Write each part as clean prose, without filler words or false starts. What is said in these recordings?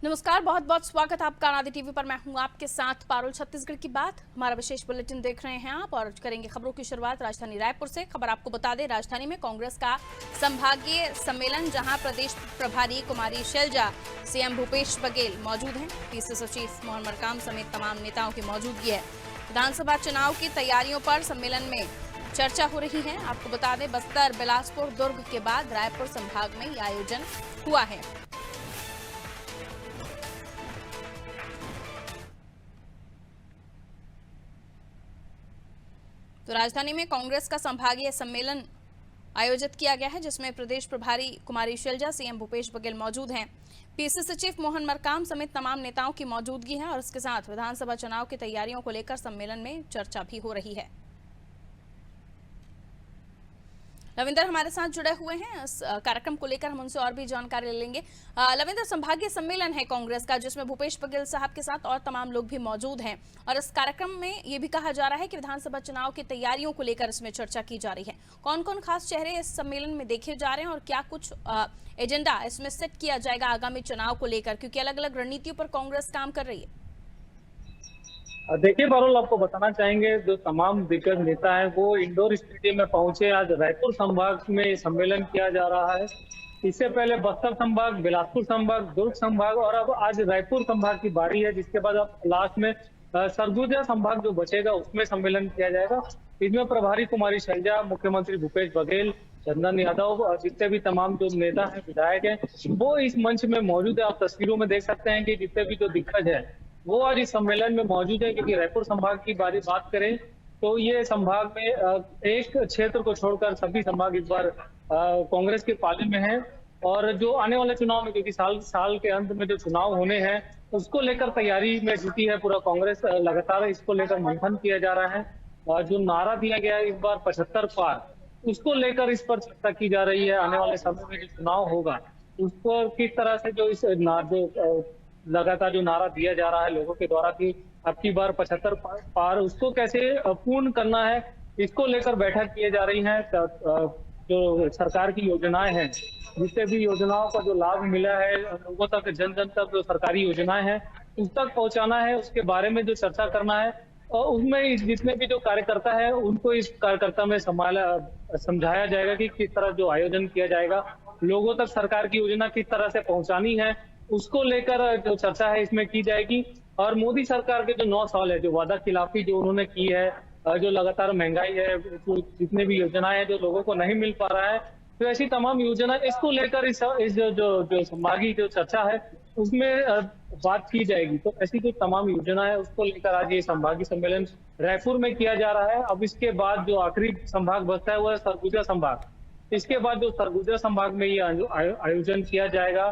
नमस्कार, बहुत बहुत स्वागत है आपका आनंद टीवी पर। मैं हूं आपके साथ पारुल। छत्तीसगढ़ की बात, हमारा विशेष बुलेटिन देख रहे हैं आप और करेंगे खबरों की शुरुआत राजधानी रायपुर से। खबर आपको बता दें, राजधानी में कांग्रेस का संभागीय सम्मेलन, जहां प्रदेश प्रभारी कुमारी शैलजा, सीएम भूपेश बघेल मौजूद हैं। पीसीसी सचिव मोहन मरकाम समेत तमाम नेताओं की मौजूदगी है। विधानसभा चुनाव की तैयारियों पर सम्मेलन में चर्चा हो रही है। आपको बता दें, बस्तर, बिलासपुर, दुर्ग के बाद रायपुर संभाग में यह आयोजन हुआ है। तो राजधानी में कांग्रेस का संभागीय सम्मेलन आयोजित किया गया है, जिसमें प्रदेश प्रभारी कुमारी शैलजा, सीएम भूपेश बघेल मौजूद हैं। पीसीसी सचिव मोहन मरकाम समेत तमाम नेताओं की मौजूदगी है और इसके साथ विधानसभा चुनाव की तैयारियों को लेकर सम्मेलन में चर्चा भी हो रही है। लविंदर हमारे साथ जुड़े हुए हैं, इस कार्यक्रम को लेकर हम उनसे और भी जानकारी ले लेंगे। लविंदर, संभागीय सम्मेलन है कांग्रेस का, जिसमें भूपेश बघेल साहब के साथ और तमाम लोग भी मौजूद हैं और इस कार्यक्रम में ये भी कहा जा रहा है कि विधानसभा चुनाव की तैयारियों को लेकर इसमें चर्चा की जा रही है। कौन कौन खास चेहरे इस सम्मेलन में देखे जा रहे हैं और क्या कुछ एजेंडा इसमें सेट किया जाएगा आगामी चुनाव को लेकर, क्योंकि अलग अलग रणनीतियों पर कांग्रेस काम कर रही है? देखिए पारुल, आपको बताना चाहेंगे जो तमाम दिग्गज नेता हैं वो इंडोर स्टेडियम में पहुंचे। आज रायपुर संभाग में सम्मेलन किया जा रहा है। इससे पहले बस्तर संभाग, बिलासपुर संभाग, दुर्ग संभाग और अब आज रायपुर संभाग की बारी है, जिसके बाद अब लास्ट में सरगुजा संभाग जो बचेगा उसमें सम्मेलन किया जाएगा। इसमें प्रभारी कुमारी शैलजा, मुख्यमंत्री भूपेश बघेल, चंदन यादव और जितने भी तमाम जो नेता हैं, विधायक हैं, वो इस मंच में मौजूद है। आप तस्वीरों में देख सकते हैं कि जितने भी जो दिग्गज है वो आज इस सम्मेलन में मौजूद है। क्योंकि रायपुर संभाग की बात करें तो ये संभाग में एक क्षेत्र को छोड़कर सभी संभाग इस बार कांग्रेस के पाले में है। और जो आने वाले चुनाव में, क्योंकि साल के अंत में जो चुनाव होने हैं उसको लेकर तैयारी में जुटी है पूरा कांग्रेस। लगातार इसको लेकर मंथन किया जा रहा है और जो नारा दिया गया है इस बार 75 पार, उसको लेकर इस पर चर्चा की जा रही है। आने वाले समय में जो चुनाव होगा उस पर किस तरह से जो लगातार जो नारा दिया जा रहा है लोगों के द्वारा कि अब की बार 75 पार, उसको कैसे पूर्ण करना है, इसको लेकर बैठक किए जा रही है। जो सरकार की योजनाएं हैं, जितने भी योजनाओं का जो लाभ मिला है लोगों तक, जन जन तक जो सरकारी योजनाएं हैं उस तक पहुंचाना है, उसके बारे में जो चर्चा करना है। और उसमें जितने भी जो कार्यकर्ता है उनको इस कार्यकर्ता में समझाया जाएगा कि किस तरह जो आयोजन किया जाएगा, लोगों तक सरकार की योजना किस तरह से पहुंचानी है, उसको लेकर जो चर्चा है इसमें की जाएगी। और मोदी सरकार के जो 9 साल है, जो वादा खिलाफी जो उन्होंने की है, जो लगातार महंगाई है, जितने भी योजनाएं हैं जो लोगों को नहीं मिल पा रहा है, तो ऐसी तमाम योजना, इसको लेकर इस जो संभागीय जो चर्चा है उसमें बात की जाएगी। तो ऐसी जो तमाम योजना है उसको लेकर आज ये संभागीय सम्मेलन रायपुर में किया जा रहा है। अब इसके बाद जो आखिरी संभाग बचता है वो है सरगुजा संभाग। इसके बाद जो सरगुजा संभाग में ये आयोजन किया जाएगा।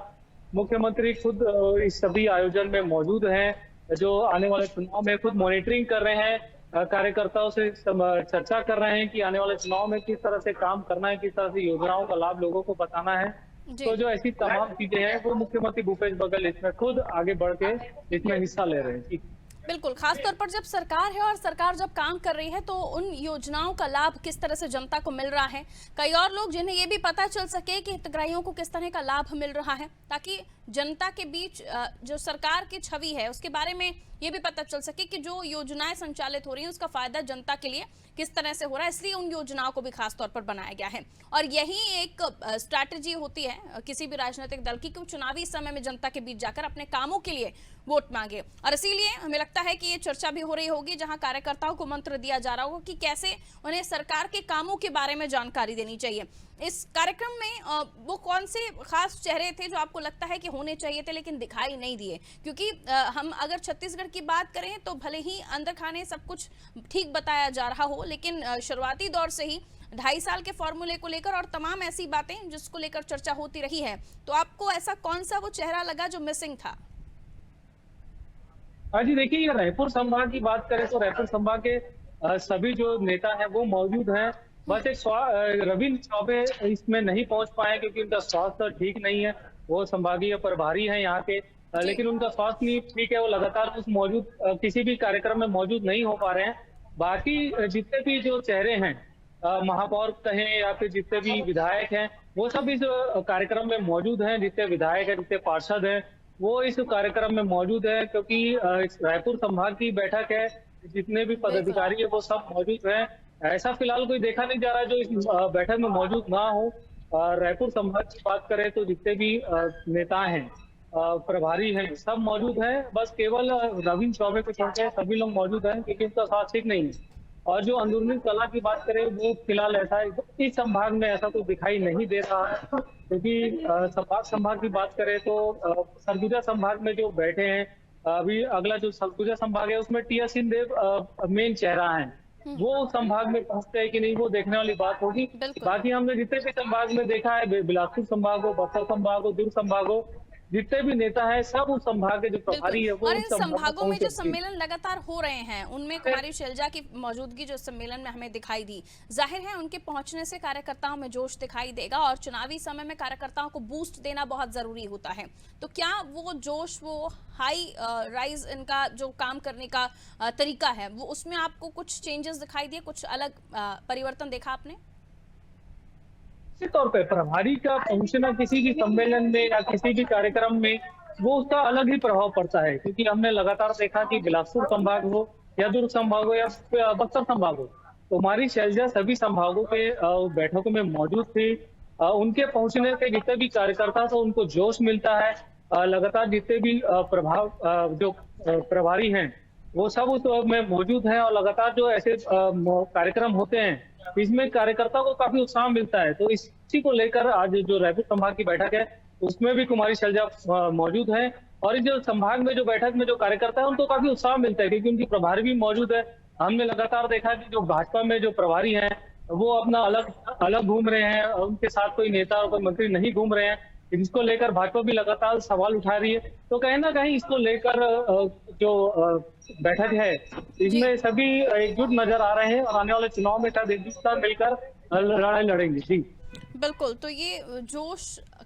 मुख्यमंत्री खुद इस सभी आयोजन में मौजूद हैं, जो आने वाले चुनाव में खुद मॉनिटरिंग कर रहे हैं, कार्यकर्ताओं से चर्चा कर रहे हैं कि आने वाले चुनाव में किस तरह से काम करना है, किस तरह से योजनाओं का लाभ लोगों को बताना है। तो जो ऐसी तमाम चीजें हैं वो मुख्यमंत्री भूपेश बघेल इसमें खुद आगे बढ़ के इसमें हिस्सा ले रहे हैं। बिल्कुल, खासतौर पर जब सरकार है और सरकार जब काम कर रही है तो उन योजनाओं का लाभ किस तरह से जनता को मिल रहा है, कई और लोग जिन्हें ये भी पता चल सके कि हितग्राहियों को किस तरह का लाभ मिल रहा है, ताकि जनता के बीच जो सरकार की छवि है उसके बारे में ये भी पता चल सके कि जो योजनाएं संचालित हो रही हैं उसका फायदा जनता के लिए किस तरह से हो रहा है। इसलिए उन योजनाओं को भी खास तौर पर बनाया गया है और यही एक स्ट्रैटेजी होती है किसी भी राजनीतिक दल की कि चुनावी समय में जनता के बीच जाकर अपने कामों के लिए वोट मांगे। और इसीलिए हमें लगता है कि ये चर्चा भी हो रही होगी, जहां कार्यकर्ताओं को मंत्र दिया जा रहा होगा कि कैसे उन्हें सरकार के कामों के बारे में जानकारी देनी चाहिए। इस कार्यक्रम में वो कौन से खास चेहरे थे जो आपको लगता है कि होने चाहिए थे लेकिन दिखाई नहीं दिए? क्योंकि हम अगर छत्तीसगढ़ की बात करें तो भले ही अंदर खाने सब कुछ ठीक बताया जा रहा हो, लेकिन शुरुआती दौर से ही 2.5 साल के फॉर्मूले को लेकर और तमाम ऐसी बातें जिसको लेकर चर्चा होती रही है, तो आपको ऐसा कौन सा वो चेहरा लगा जो मिसिंग था? हाँ जी, देखिए रायपुर संभाग की बात करें तो रायपुर संभाग के सभी जो नेता हैं वो मौजूद हैं। बस एक रविंद्र चौबे इसमें नहीं पहुंच पाए क्योंकि उनका स्वास्थ्य ठीक नहीं है। वो संभागीय प्रभारी हैं यहाँ के, लेकिन उनका स्वास्थ्य नहीं ठीक है, वो लगातार किसी भी कार्यक्रम में मौजूद नहीं हो पा रहे हैं। बाकी जितने भी जो चेहरे हैं, महापौर कहें या फिर जितने भी विधायक हैं, वो सब इस कार्यक्रम में मौजूद हैं। जितने विधायक हैं, जितने पार्षद हैं, वो इस कार्यक्रम में मौजूद है, क्योंकि इस रायपुर संभाग की बैठक है, जितने भी बिल्कुल। पदाधिकारी है वो सब मौजूद हैं। ऐसा फिलहाल कोई देखा नहीं जा रहा जो इस बैठक में मौजूद ना हो। रायपुर संभाग की बात करें तो जितने भी नेता हैं, प्रभारी हैं, सब मौजूद हैं। बस केवल रविंद्र चौबे को छोड़कर सभी लोग मौजूद हैं, क्योंकि उनका स्वास्थ्य ठीक नहीं है। और जो अंदरूनी कला की बात करें, वो फिलहाल ऐसा इस संभाग में ऐसा कुछ दिखाई नहीं दे रहा है, क्योंकि संभाग की बात करें तो सरगुजा संभाग में जो बैठे हैं, अभी अगला जो सरगुजा संभाग है उसमें टी.एस. सिंहदेव मेन चेहरा है। वो उस संभाग में पहुंचते हैं कि नहीं, वो देखने वाली बात होगी। बिल्कुल। बाकी हमने जितने भी संभाग में देखा है, बिलासपुर संभाग हो, बक्सर संभाग हो, दुर्ग संभाग हो, जितने भी नेता हैं सब उस संभाग के जो प्रभारी है बिल्कुल। वो और इन उस संभाग में संभागों में जो पहुंचे। सम्मेलन लगातार हो रहे हैं उनमें कुमारी शैलजा की मौजूदगी जो सम्मेलन में हमें दिखाई दी, जाहिर है उनके पहुंचने से कार्यकर्ताओं में जोश दिखाई देगा और चुनावी समय में कार्यकर्ताओं को बूस्ट देना बहुत जरूरी होता है। तो क्या वो जोश, वो हाई राइज इनका जो काम करने का तरीका है, वो उसमें आपको कुछ चेंजेस दिखाई दिए, कुछ अलग परिवर्तन देखा आपने? निश्चित तौर पे प्रभारी का पहुंचना किसी भी सम्मेलन में या किसी भी कार्यक्रम में, वो उसका अलग ही प्रभाव पड़ता है। क्योंकि हमने लगातार देखा कि बिलासपुर संभाग हो या दुर्ग संभाग हो या बक्सर संभाग हो, कुमारी शैलजा सभी संभागों के बैठकों में मौजूद थी। उनके पहुंचने से जितने भी कार्यकर्ता थे उनको जोश मिलता है। लगातार जितने भी प्रभारी हैं वो सब उस में मौजूद हैं, और लगातार जो ऐसे कार्यक्रम होते हैं इसमें कार्यकर्ता को काफी उत्साह मिलता है। तो इसी को लेकर आज जो रायपुर संभाग की बैठक है उसमें भी कुमारी शैलजा मौजूद है, और इस जो संभाग में जो बैठक में जो कार्यकर्ता है उनको काफी उत्साह मिलता है, क्योंकि उनकी प्रभारी भी मौजूद है। हमने लगातार देखा कि जो भाजपा में जो प्रभारी हैं वो अपना अलग अलग घूम रहे हैं, और उनके साथ कोई नेता और कोई मंत्री नहीं घूम रहे हैं, जिसको लेकर भाजपा भी लगातार सवाल उठा रही है। तो कहीं ना कहीं इसको लेकर जो बैठक है इसमें सभी एकजुट नजर आ रहे हैं, और आने वाले चुनाव में शायद एकजुटता मिलकर लड़ाई लड़ेंगे। जी बिल्कुल। तो ये जोश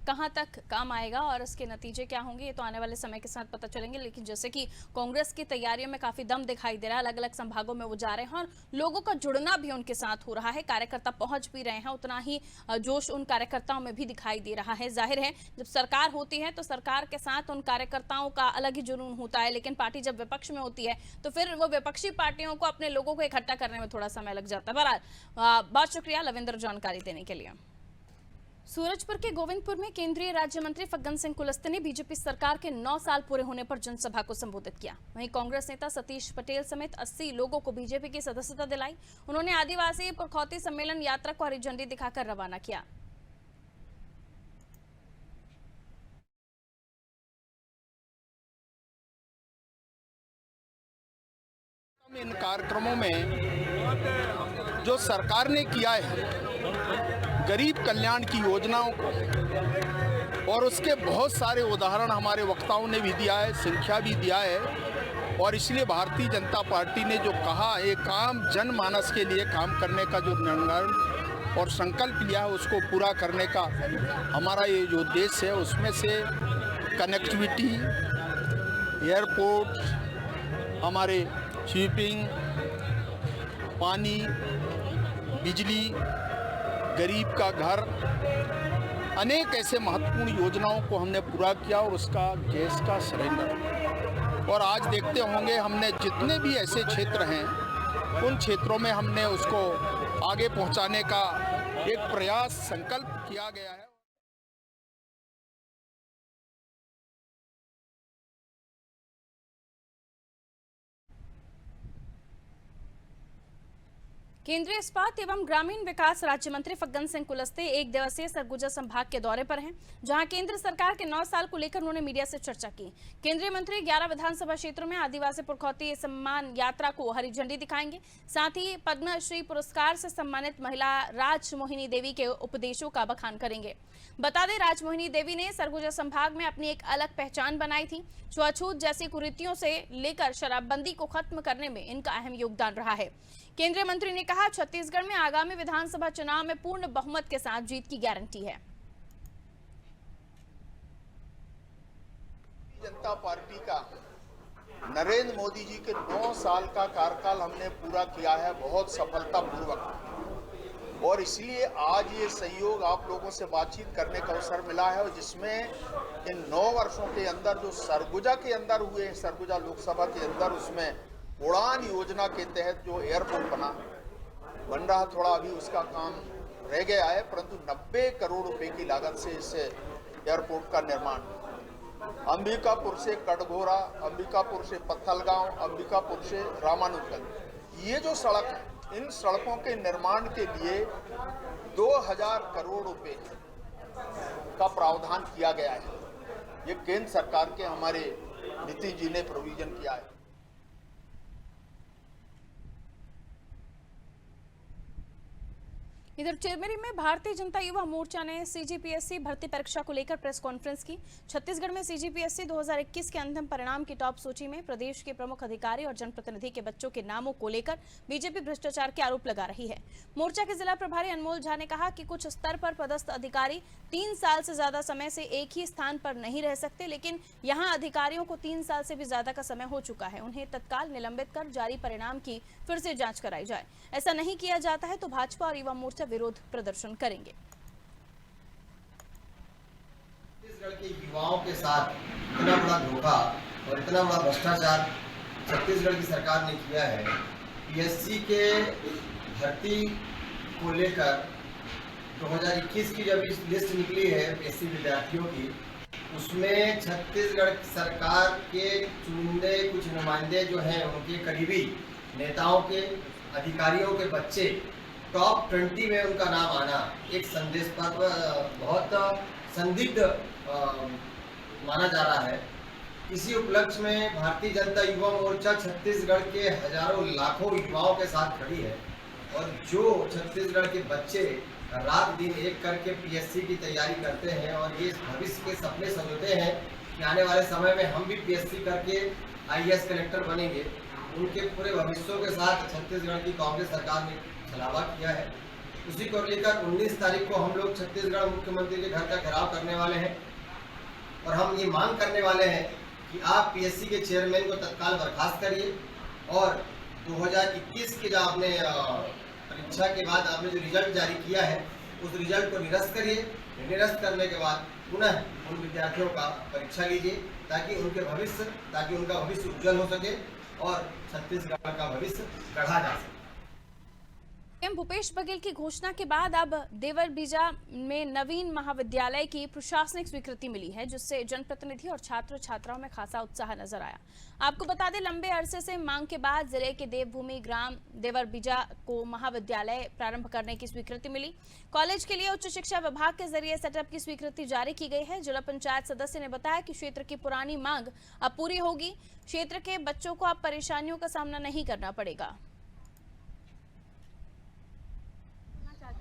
कहां तक काम आएगा और इसके नतीजे क्या होंगे, ये तो आने वाले समय के साथ पता चलेंगे। लेकिन जैसे कि कांग्रेस की तैयारियों में काफी दम दिखाई दे रहा है, अलग अलग संभागों में वो जा रहे हैं और लोगों का जुड़ना भी उनके साथ हो रहा है, कार्यकर्ता पहुंच भी रहे हैं, उतना ही जोश उन कार्यकर्ताओं में भी दिखाई दे रहा है। जाहिर है जब सरकार होती है तो सरकार के साथ उन कार्यकर्ताओं का अलग ही जुनून होता है, लेकिन पार्टी जब विपक्ष में होती है तो फिर वो विपक्षी पार्टियों को अपने लोगों को इकट्ठा करने में थोड़ा समय लग जाता है। बहरहाल बहुत शुक्रिया लविंदर जानकारी देने के लिए। सूरजपुर के गोविंदपुर में केंद्रीय राज्य मंत्री फग्गन सिंह कुलस्ते ने बीजेपी सरकार के 9 साल पूरे होने पर जनसभा को संबोधित किया। वहीं कांग्रेस नेता सतीश पटेल समेत 80 लोगों को बीजेपी की सदस्यता दिलाई। उन्होंने आदिवासी पुरखौती सम्मेलन यात्रा को हरी झंडी दिखाकर रवाना किया। इन कार्यक्रमों में जो सरकार ने किया है गरीब कल्याण की योजनाओं को, और उसके बहुत सारे उदाहरण हमारे वक्ताओं ने भी दिया है, संख्या भी दिया है। और इसलिए भारतीय जनता पार्टी ने जो कहा, एक काम जनमानस के लिए काम करने का जो निर्णय और संकल्प लिया है उसको पूरा करने का हमारा ये जो उद्देश्य है, उसमें से कनेक्टिविटी, एयरपोर्ट, हमारे शिपिंग, पानी, बिजली, गरीब का घर, अनेक ऐसे महत्वपूर्ण योजनाओं को हमने पूरा किया, और उसका गैस का सिलेंडर। और आज देखते होंगे हमने जितने भी ऐसे क्षेत्र हैं उन क्षेत्रों में हमने उसको आगे पहुंचाने का एक प्रयास, संकल्प किया गया है। केंद्रीय इस्पात एवं ग्रामीण विकास राज्य मंत्री फग्गन सिंह कुलस्ते एक दिवसीय सरगुजा संभाग के दौरे पर हैं, जहां केंद्र सरकार के 9 साल को लेकर उन्होंने मीडिया से चर्चा की। केंद्रीय मंत्री 11 विधानसभा क्षेत्रों में आदिवासी पुरखौती सम्मान यात्रा को हरी झंडी दिखाएंगे। साथ ही पद्मश्री पुरस्कार से सम्मानित महिला राजमोहिनी देवी के उपदेशों का बखान करेंगे। बता दें, राजमोहिनी देवी ने सरगुजा संभाग में अपनी एक अलग पहचान बनाई थी। छुआछूत जैसी कुरीतियों से लेकर शराबबंदी को खत्म करने में इनका अहम योगदान रहा है। केंद्रीय मंत्री ने कहा, छत्तीसगढ़ में आगामी विधानसभा चुनाव में पूर्ण बहुमत के साथ जीत की गारंटी है। जनता पार्टी का नरेंद्र मोदी जी के 9 साल का कार्यकाल हमने पूरा किया है बहुत सफलतापूर्वक। और इसलिए आज ये सहयोग आप लोगों से बातचीत करने का अवसर मिला है, और जिसमें इन 9 वर्षों के अंदर जो सरगुजा के अंदर हुए हैं, सरगुजा लोकसभा के अंदर, उसमें उड़ान योजना के तहत जो एयरपोर्ट बन रहा, थोड़ा अभी उसका काम रह गया है, परंतु 90 करोड़ रुपए की लागत से इस एयरपोर्ट का निर्माण, अंबिकापुर से कटघोरा, अंबिकापुर से पत्थलगांव, अंबिकापुर से रामानुजगंज, ये जो सड़क है, इन सड़कों के निर्माण के लिए 2000 करोड़ रुपए का प्रावधान किया गया है। ये केंद्र सरकार के हमारे नीतीश जी ने प्रोविजन किया है। इधर चिरमिरी में भारतीय जनता युवा मोर्चा ने सीजीपीएससी भर्ती परीक्षा को लेकर प्रेस कॉन्फ्रेंस की। छत्तीसगढ़ में सीजीपीएससी 2021 के अंतिम परिणाम की टॉप सूची में प्रदेश के प्रमुख अधिकारी और जनप्रतिनिधि के बच्चों के नामों को लेकर बीजेपी भ्रष्टाचार के आरोप लगा रही है। मोर्चा के जिला प्रभारी अनमोल झा ने कहा कि कुछ स्तर पर पदस्थ अधिकारी 3 साल से ज्यादा समय से एक ही स्थान पर नहीं रह सकते, लेकिन यहाँ अधिकारियों को 3 साल से भी ज्यादा का समय हो चुका है। उन्हें तत्काल निलंबित कर जारी परिणाम की फिर से जांच कराई जाए। ऐसा नहीं किया जाता है तो भाजपा और युवा मोर्चा विरोध प्रदर्शन करेंगे। छत्तीसगढ़ के युवाओं के साथ इतना बड़ा धोखा और इतना बड़ा भ्रष्टाचार छत्तीसगढ़ की सरकार ने किया है। पीएससी के भर्ती को लेकर 2021 की जब इस लिस्ट निकली है पीएससी विद्यार्थियों की, उसमें छत्तीसगढ़ सरकार के चुनिंदे कुछ नुमाइंदे जो हैं, उनके करीबी नेताओं के, अधिकारियों के बच्चे टॉप 20 में उनका नाम आना एक संदेश पत्र बहुत संदिग्ध माना जा रहा है। इसी उपलक्ष्य में भारतीय जनता युवा मोर्चा छत्तीसगढ़ के हजारों लाखों युवाओं के साथ खड़ी है, और जो छत्तीसगढ़ के बच्चे रात दिन एक करके पीएससी की तैयारी करते हैं और ये भविष्य के सपने सजोते हैं कि आने वाले समय में हम भी पीएससी करके आईएएस कलेक्टर बनेंगे, उनके पूरे भविष्यों के साथ छत्तीसगढ़ की कांग्रेस सरकार ने छलावा किया है। उसी को लेकर 19 तारीख को हम लोग छत्तीसगढ़ मुख्यमंत्री के घर का घेराव करने वाले हैं, और हम ये मांग करने वाले हैं कि आप पीएससी के चेयरमैन को तत्काल बर्खास्त करिए, और 2021 के जो आपने परीक्षा के बाद आपने जो रिजल्ट जारी किया है उस रिजल्ट को निरस्त करिए। निरस्त करने के बाद पुनः उन विद्यार्थियों का परीक्षा लीजिए, ताकि उनका भविष्य उज्जवल हो सके और छत्तीसगढ़ का भविष्य गढ़ा जा सके। सीएम भूपेश बघेल की घोषणा के बाद अब देवरबीजा में नवीन महाविद्यालय की प्रशासनिक स्वीकृति मिली है, जिससे जनप्रतिनिधि और छात्र छात्राओं में खासा उत्साह नजर आया। आपको बता दें, लंबे अरसे से मांग के बाद जिले के देवभूमि ग्राम देवरबीजा को महाविद्यालय प्रारंभ करने की स्वीकृति मिली। कॉलेज के लिए उच्च शिक्षा विभाग के जरिए सेटअप की स्वीकृति जारी की गई है। जिला पंचायत सदस्य ने बताया कि क्षेत्र की पुरानी मांग अब पूरी होगी। क्षेत्र के बच्चों को अब परेशानियों का सामना नहीं करना पड़ेगा।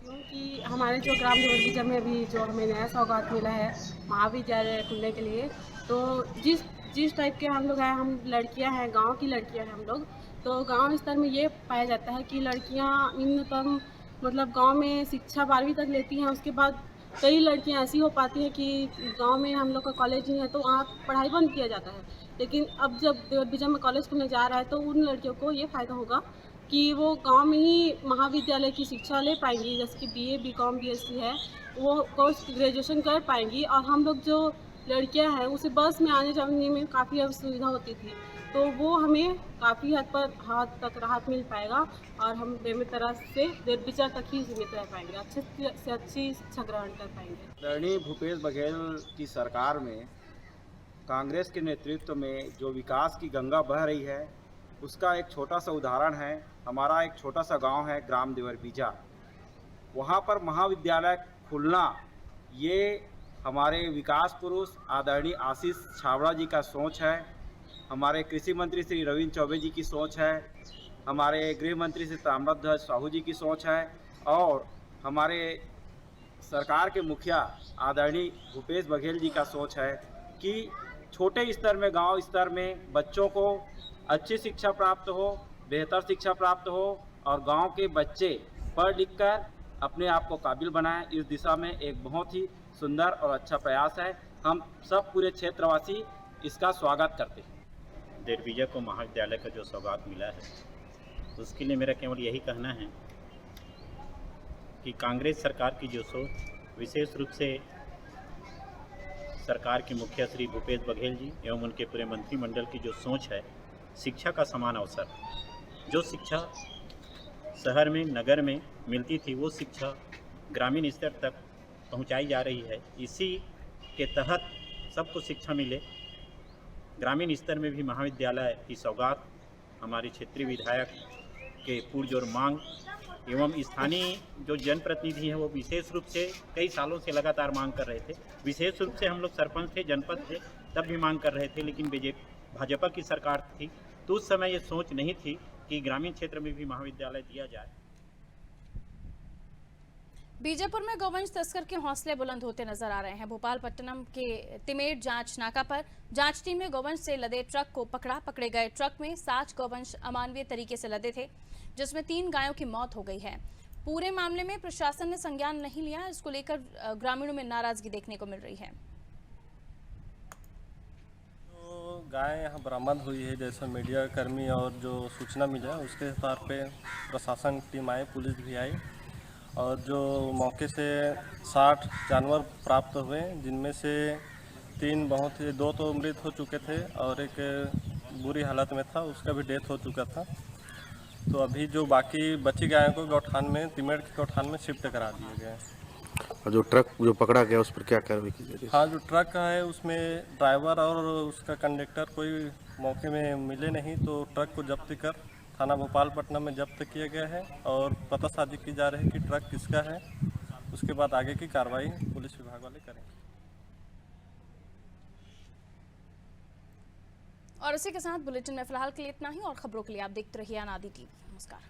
कि हमारे जो ग्राम देवरबीजा में अभी जो हमें नया सौगात मिला है महाविद्यालय खुलने के लिए, तो जिस टाइप के हम लोग हैं, हम लड़कियां हैं, गांव की लड़कियां हैं हम लोग, तो गांव स्तर में ये पाया जाता है कि लड़कियां न्यूनतम मतलब गांव में शिक्षा 12वीं तक लेती हैं। उसके बाद कई लड़कियां ऐसी हो पाती हैं कि गांव में हम लोग का कॉलेज नहीं है तो वहाँ पढ़ाई बंद किया जाता है। लेकिन अब जब देवरबीजा में कॉलेज खुलने जा रहा है तो उन लड़कियों को ये फ़ायदा होगा कि वो गांव में ही महाविद्यालय की शिक्षा ले पाएंगी, जैसे कि बीए, बीकॉम, बीएससी है, वो कोर्स ग्रेजुएशन कर पाएंगी। और हम लोग जो लड़कियां हैं उसे बस में आने जाने में काफ़ी असुविधा होती थी, तो वो हमें काफ़ी हद तक राहत मिल पाएगा और हम बेमेतरा से देवरबीजा तक ही सीमित रह पाएंगे, अच्छे से अच्छी शिक्षा ग्रहण कर पाएंगे। आदरणीय भूपेश बघेल की सरकार में कांग्रेस के नेतृत्व में जो विकास की गंगा बह रही है, उसका एक छोटा सा उदाहरण है। हमारा एक छोटा सा गांव है ग्राम देवरबीजा, वहाँ पर महाविद्यालय खुलना ये हमारे विकास पुरुष आदरणीय आशीष छाबड़ा जी का सोच है, हमारे कृषि मंत्री श्री रविंद्र चौबे जी की सोच है, हमारे गृह मंत्री श्री ताम्रध्वज साहू जी की सोच है, और हमारे सरकार के मुखिया आदरणीय भूपेश बघेल जी का सोच है कि छोटे स्तर में, गांव स्तर में बच्चों को अच्छी शिक्षा प्राप्त हो, बेहतर शिक्षा प्राप्त हो और गांव के बच्चे पढ़ लिख कर अपने आप को काबिल बनाएं। इस दिशा में एक बहुत ही सुंदर और अच्छा प्रयास है। हम सब पूरे क्षेत्रवासी इसका स्वागत करते हैं। देवरबीजा को महाविद्यालय का जो सौगात मिला है, उसके लिए मेरा केवल यही कहना है कि कांग्रेस सरकार की जो सोच, विशेष रूप से सरकार के मुखिया श्री भूपेश बघेल जी एवं उनके पूरे मंत्रिमंडल की जो सोच है, शिक्षा का समान अवसर, जो शिक्षा शहर में नगर में मिलती थी वो शिक्षा ग्रामीण स्तर तक पहुंचाई जा रही है। इसी के तहत सबको शिक्षा मिले, ग्रामीण स्तर में भी महाविद्यालय की सौगात हमारे क्षेत्रीय विधायक के पुरजोर मांग एवं स्थानीय जो जनप्रतिनिधि हैं वो विशेष रूप से कई सालों से लगातार मांग कर रहे थे। विशेष रूप से हम लोग सरपंच थे, जनपद थे, तब भी मांग कर रहे थे, लेकिन भाजपा की सरकार थी तो उस समय ये सोच नहीं थी कि ग्रामीण क्षेत्र में भी महाविद्यालय दिया जाए। बीजापुर में गौवंश तस्कर के हौसले बुलंद होते नजर आ रहे हैं। भोपालपट्टनम के तिमेर जांच नाका पर जांच टीम ने गौवंश से लदे ट्रक को पकड़ा। पकड़े गए ट्रक में 60 गौवंश अमानवीय तरीके से लदे थे, जिसमें 3 गायों की मौत हो गई है। पूरे मामले में प्रशासन ने संज्ञान नहीं लिया। इसको लेकर ग्रामीणों में नाराजगी देखने को मिल रही है। तो गाय यहाँ बरामद हुई है, जैसे मीडिया कर्मी और जो सूचना मिला उसके आधार पे प्रशासन टीम आई, पुलिस भी आई और जो मौके से 60 जानवर प्राप्त हुए, जिनमें से 2 तो मृत हो चुके थे और एक बुरी हालत में था, उसका भी डेथ हो चुका था। तो अभी जो बाकी बची गायों को गौठान में, तिमेर के गौठान में शिफ्ट करा दिए गए। और जो ट्रक जो पकड़ा गया उस पर क्या कार्रवाई की जाएगी? हाँ, जो ट्रक है उसमें ड्राइवर और उसका कंडक्टर कोई मौके में मिले नहीं, तो ट्रक को जब्त कर थाना भोपालपट्टनम में जब्त किया गया है और पतासाजी की जा रही है कि ट्रक किसका है। उसके बाद आगे की कार्रवाई पुलिस विभाग वाले करेंगे। और इसी के साथ बुलेटिन में फिलहाल के लिए इतना ही, और खबरों के लिए आप देखते रहिए अनादि टीवी। नमस्कार।